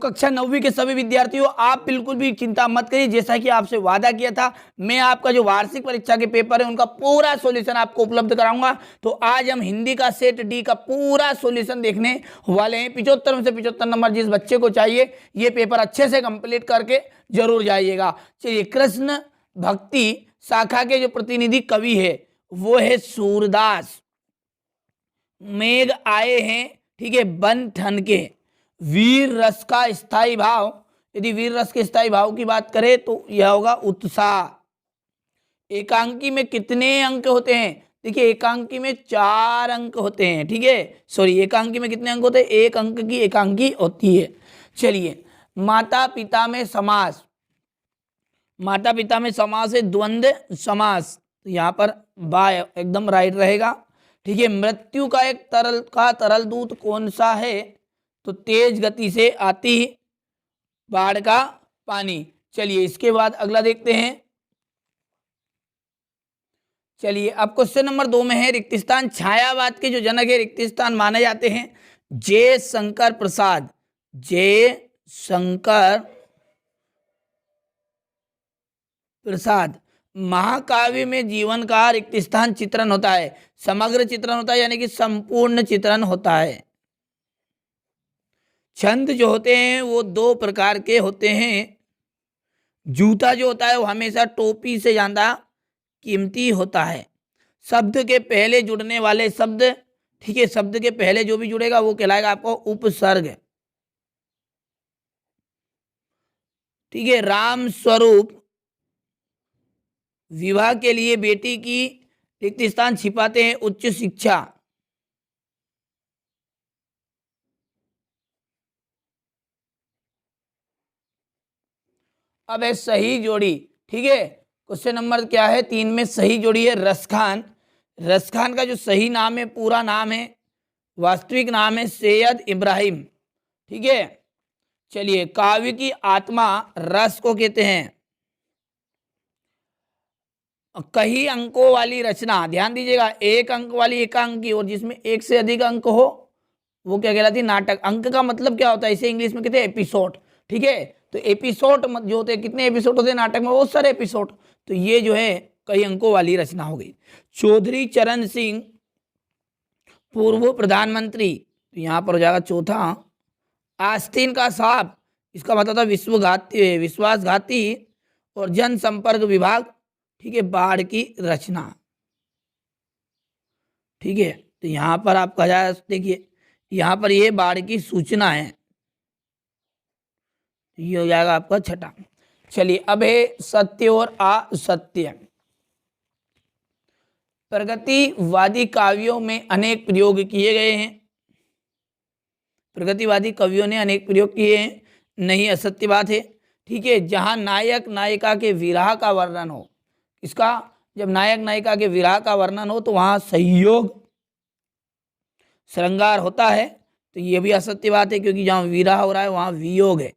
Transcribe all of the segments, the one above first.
कक्षा 9वीं के सभी विद्यार्थियों, आप बिल्कुल भी चिंता मत करिए। जैसा कि आपसे वादा किया था, मैं आपका जो वार्षिक परीक्षा के पेपर है उनका पूरा सॉल्यूशन आपको उपलब्ध कराऊंगा। तो आज हम हिंदी का सेट डी का पूरा सॉल्यूशन देखने वाले हैं। 75 में से 75 नंबर जिस बच्चे को चाहिए, ये पेपर अच्छे से कंप्लीट करके जरूर जाइएगा। चलिए, कृष्ण भक्ति शाखा के जो प्रतिनिधि कवि है वो है सूरदास। मेघ आए हैं, ठीक है, बन ठन के। वीर रस का स्थायी भाव, यदि वीर रस के स्थायी भाव की बात करें तो यह होगा उत्साह। एकांकी में कितने अंक होते हैं? देखिए, एकांकी में 4 अंक होते हैं, ठीक है। सॉरी, एकांकी में कितने अंक होते हैं? 1 अंक की एकांकी होती है। चलिए, माता पिता में समास, माता पिता में समास है द्वंद्व समास, तो यहाँ पर बा एकदम राइट रहेगा, ठीक है। मृत्यु का एक तरल दूत कौन सा है? तो तेज गति से आती बाढ़ का पानी। चलिए, इसके बाद अगला देखते हैं। चलिए, अब क्वेश्चन नंबर 2 में है, रिक्त स्थान छायावाद के जो जनक है, रिक्त स्थान माने जाते हैं जय शंकर प्रसाद। जय शंकर प्रसाद। महाकाव्य में जीवन का रिक्त स्थान चित्रण होता है, समग्र चित्रण होता है, यानी कि संपूर्ण चित्रण होता है। छंद जो होते हैं वो 2 प्रकार के होते हैं। जूता जो होता है वो हमेशा टोपी से ज्यादा कीमती होता है। शब्द के पहले जुड़ने वाले शब्द, ठीक है, शब्द के पहले जो भी जुड़ेगा वो कहलाएगा आपको उपसर्ग, ठीक है। राम स्वरूप विवाह के लिए बेटी की रिक्त स्थान छिपाते हैं उच्च शिक्षा। अब है सही जोड़ी, ठीक है। क्वेश्चन नंबर क्या है? 3 में सही जोड़ी है रसखान। रसखान का जो सही नाम है, पूरा नाम है, वास्तविक नाम है सैयद इब्राहिम, ठीक है। चलिए, काव्य की आत्मा रस को कहते हैं। कई अंकों वाली रचना, ध्यान दीजिएगा, 1 अंक वाली एकांकी और जिसमें 1 से अधिक अंक हो वो क्या कहलाती है? नाटक। अंक का मतलब क्या होता है? इसे इंग्लिश में कहते हैं एपिसोड, ठीक है। तो एपिसोड जो होते हैं, कितने एपिसोड होते हैं नाटक में? बहुत सारे एपिसोड। तो ये जो है कई अंकों वाली रचना हो गई। चौधरी चरण सिंह पूर्व प्रधानमंत्री, तो यहाँ पर हो जाएगा चौथा। आस्तीन का सांप, इसका मतलब था विश्वासघाती और जनसंपर्क विभाग, ठीक है, बाढ़ की रचना, ठीक है। तो यहाँ पर आपका जाए, देखिए यहाँ पर ये बाढ़ की सूचना है, ये हो जाएगा आपका छठा। चलिए, अब है सत्य और असत्य। प्रगतिवादी काव्यों में अनेक प्रयोग किए गए हैं। प्रगतिवादी कवियों ने अनेक प्रयोग किए हैं, नहीं असत्य बात है, ठीक है। जहां नायक नायिका के विरह का वर्णन हो, इसका जब नायक नायिका के विरह का वर्णन हो तो वहां सहयोग श्रृंगार होता है, तो ये भी असत्य बात है, क्योंकि जहां विरह हो रहा है वहां वियोग है।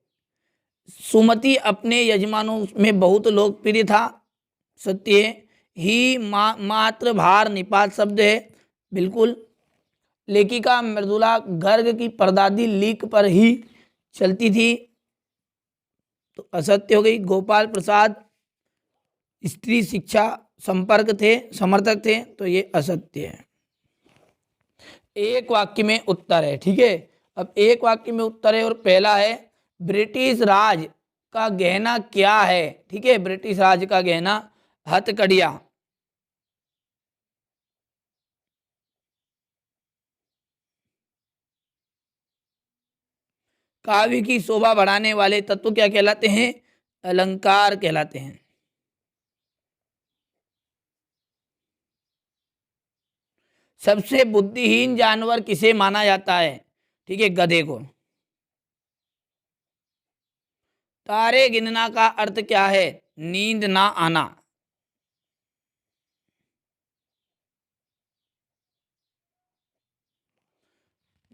सुमति अपने यजमानों में बहुत लोकप्रिय था, सत्य है। ही मात्र भार निपात शब्द है, बिल्कुल। लेखिका मृदुला गर्ग की परदादी लीक पर ही चलती थी, तो असत्य हो गई। गोपाल प्रसाद स्त्री शिक्षा समर्थक थे, तो ये असत्य है। एक वाक्य में उत्तर है, ठीक है। अब एक वाक्य में उत्तर है और पहला है, ब्रिटिश राज का गहना क्या है? ठीक है, ब्रिटिश राज का गहना हथकड़िया। काव्य की शोभा बढ़ाने वाले तत्व क्या कहलाते हैं? अलंकार कहलाते हैं। सबसे बुद्धिहीन जानवर किसे माना जाता है? ठीक है, गधे को। तारे गिनना का अर्थ क्या है? नींद ना आना।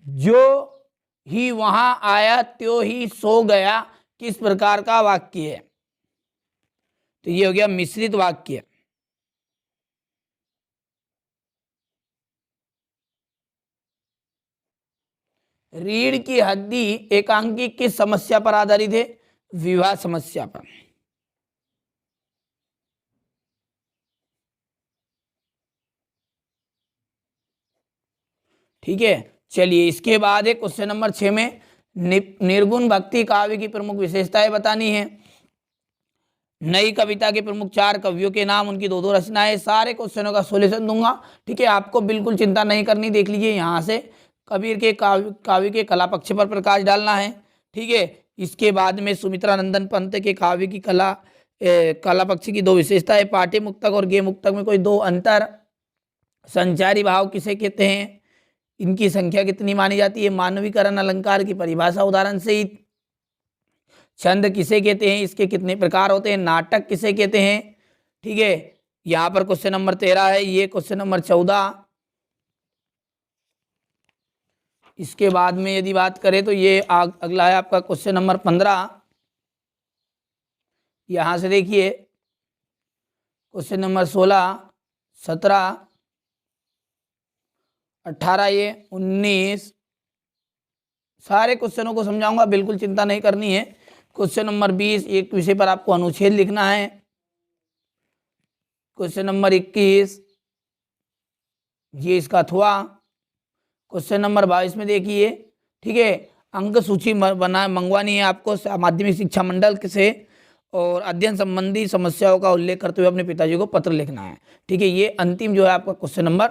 जो ही वहां आया त्यो ही सो गया, किस प्रकार का वाक्य है? तो ये हो गया मिश्रित वाक्य। रीढ़ की हड्डी एकांकी किस समस्या पर आधारित है? विवाह समस्या पर। ठीक है, चलिए इसके बाद है क्वेश्चन नंबर 6 में निर्गुण भक्ति काव्य की प्रमुख विशेषताएं बतानी है। नई कविता के प्रमुख 4 कवियों के नाम, उनकी 2-2 रचनाएं, सारे क्वेश्चनों का सॉल्यूशन दूंगा। ठीक है, आपको बिल्कुल चिंता नहीं करनी। देख लीजिए यहाँ से कबीर के काव्य के कला पक्ष पर प्रकाश डालना है। ठीक है, इसके बाद में सुमित्रा नंदन पंत के काव्य की कला पक्ष की 2 विशेषताएं, पाठ्य मुक्तक और गेय मुक्तक में कोई 2 अंतर, संचारी भाव किसे कहते हैं, इनकी संख्या कितनी मानी जाती है, मानवीकरण अलंकार की परिभाषा उदाहरण सहित, छंद किसे कहते हैं, इसके कितने प्रकार होते हैं, नाटक किसे कहते हैं। ठीक है, यहाँ पर क्वेश्चन नंबर 13 है, ये क्वेश्चन नंबर 14। इसके बाद में यदि बात करें तो ये अगला है आपका क्वेश्चन नंबर 15। यहाँ से देखिए क्वेश्चन नंबर 16, 17, 18, ये 19, सारे क्वेश्चनों को समझाऊंगा, बिल्कुल चिंता नहीं करनी है। क्वेश्चन नंबर 20, एक विषय पर आपको अनुच्छेद लिखना है। क्वेश्चन नंबर 21, ये इसका अथवा। क्वेश्चन नंबर 22 में देखिए, ठीक है, अंक सूची मंगवानी है आपको माध्यमिक शिक्षा मंडल से, और अध्ययन संबंधी समस्याओं का उल्लेख करते हुए अपने पिताजी को पत्र लिखना है। ठीक है, ये अंतिम जो है आपका क्वेश्चन नंबर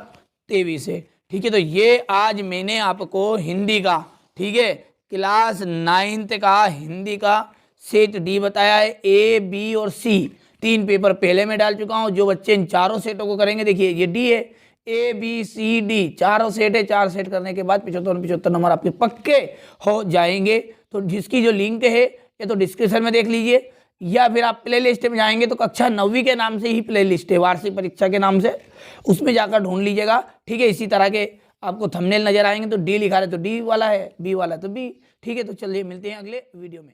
23 है। ठीक है, तो ये आज मैंने आपको हिंदी का, ठीक है, क्लास 9th का हिंदी का सेट डी बताया है। ए, बी और सी 3 पेपर पहले में डाल चुका हूँ। जो बच्चे इन चारों सेटों को करेंगे, देखिए ये डी है, ए, बी, सी, डी चारों सेट है। 4 सेट करने के बाद 75 नंबर आपके पक्के हो जाएंगे। तो जिसकी जो लिंक है ये तो डिस्क्रिप्शन में देख लीजिए, या फिर आप प्ले लिस्ट में जाएंगे तो कक्षा 9वीं के नाम से ही प्ले लिस्ट है, वार्षिक परीक्षा के नाम से, उसमें जाकर ढूंढ लीजिएगा। ठीक है, इसी तरह के आपको थंबनेल नजर आएंगे तो डी लिखा है तो डी वाला है, बी वाला है तो बी। ठीक है, तो चलिए मिलते हैं अगले वीडियो में।